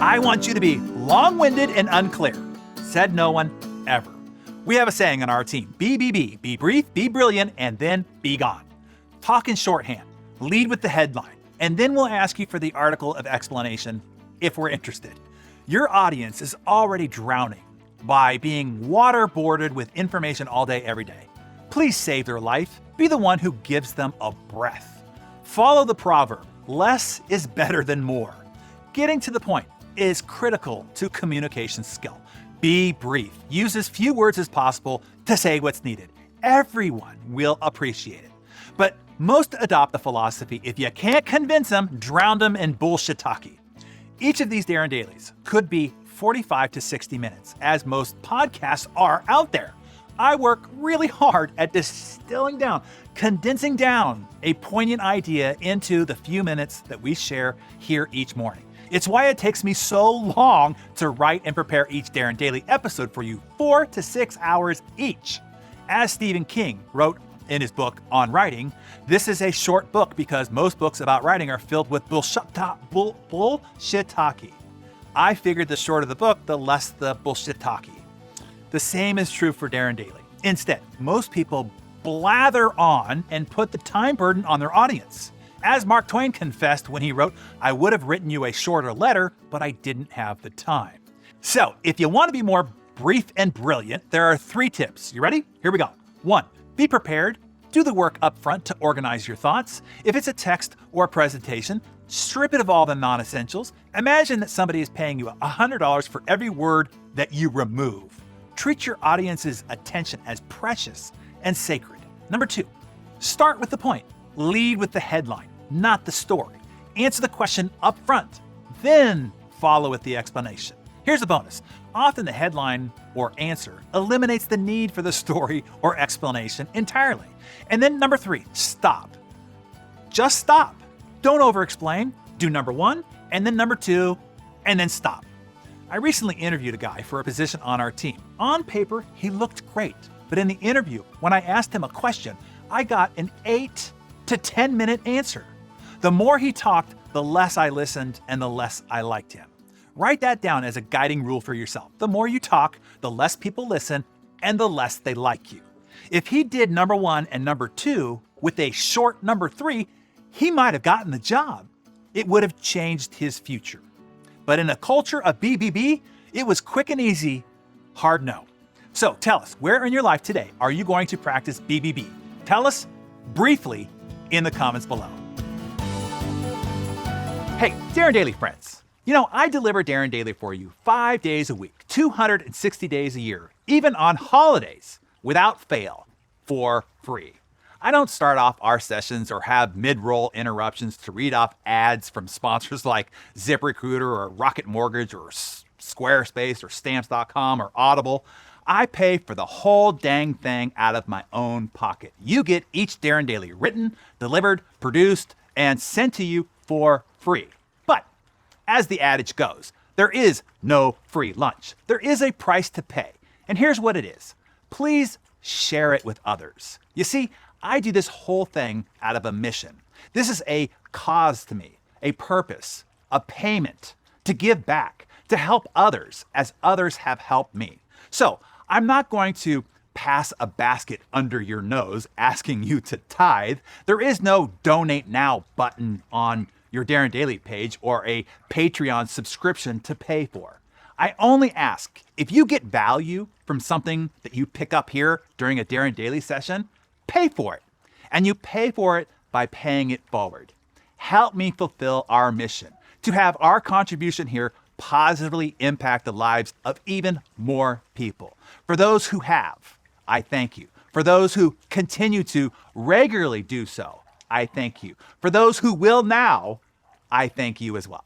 I want you to be long-winded and unclear. Said no one ever. We have a saying on our team, BBB, be brief, be brilliant, and then be gone. Talk in shorthand, lead with the headline, and then we'll ask you for the article of explanation if we're interested. Your audience is already drowning by being waterboarded with information all day, every day. Please save their life. Be the one who gives them a breath. Follow the proverb, less is better than more. Getting to the point is critical to communication skill. Be brief. Use as few words as possible to say what's needed. Everyone will appreciate it. But most adopt the philosophy, if you can't convince them, drown them in bullshit talkie. Each of these Darren Dailies could be 45 to 60 minutes, as most podcasts are out there. I work really hard at distilling down, condensing down a poignant idea into the few minutes that we share here each morning. It's why it takes me so long to write and prepare each Darren Daily episode for you, 4 to 6 hours each. As Stephen King wrote in his book on writing, this is a short book because most books about writing are filled with bullshit talkie. I figured the shorter the book, the less the bullshit talkie. The same is true for Darren Daily. Instead, most people blather on and put the time burden on their audience. As Mark Twain confessed when he wrote, I would have written you a shorter letter, but I didn't have the time. So if you want to be more brief and brilliant, there are 3 tips. You ready? Here we go. 1, be prepared. Do the work up front to organize your thoughts. If it's a text or a presentation, strip it of all the non-essentials. Imagine that somebody is paying you $100 for every word that you remove. Treat your audience's attention as precious and sacred. Number 2, start with the point. Lead with the headline, not the story. Answer the question up front, then follow with the explanation. Here's a bonus. Often the headline or answer eliminates the need for the story or explanation entirely. And then number 3, stop. Just stop. Don't over-explain. Do number 1, and then number 2, and then stop. I recently interviewed a guy for a position on our team. On paper, he looked great. But in the interview, when I asked him a question, I got an 8 to 10 minute answer. The more he talked, the less I listened and the less I liked him. Write that down as a guiding rule for yourself. The more you talk, the less people listen and the less they like you. If he did number 1 and number 2 with a short number 3, he might have gotten the job. It would have changed his future. But in a culture of BBB, it was quick and easy, hard no. So tell us, where in your life today are you going to practice BBB? Tell us briefly in the comments below. Hey, Darren Daily friends. You know, I deliver Darren Daily for you 5 days a week, 260 days a year, even on holidays, without fail, for free. I don't start off our sessions or have mid-roll interruptions to read off ads from sponsors like ZipRecruiter or Rocket Mortgage or Squarespace or Stamps.com or Audible. I pay for the whole dang thing out of my own pocket. You get each Darren Daily written, delivered, produced, and sent to you for free. But as the adage goes, there is no free lunch. There is a price to pay. And here's what it is. Please share it with others. You see, I do this whole thing out of a mission. This is a cause to me, a purpose, a payment to give back, to help others as others have helped me. So I'm not going to pass a basket under your nose asking you to tithe. There is no donate now button on your Darren Daily page or a Patreon subscription to pay for. I only ask if you get value from something that you pick up here during a Darren Daily session, pay for it. And you pay for it by paying it forward. Help me fulfill our mission to have our contribution here positively impact the lives of even more people. For those who have, I thank you. For those who continue to regularly do so, I thank you. For those who will now, I thank you as well.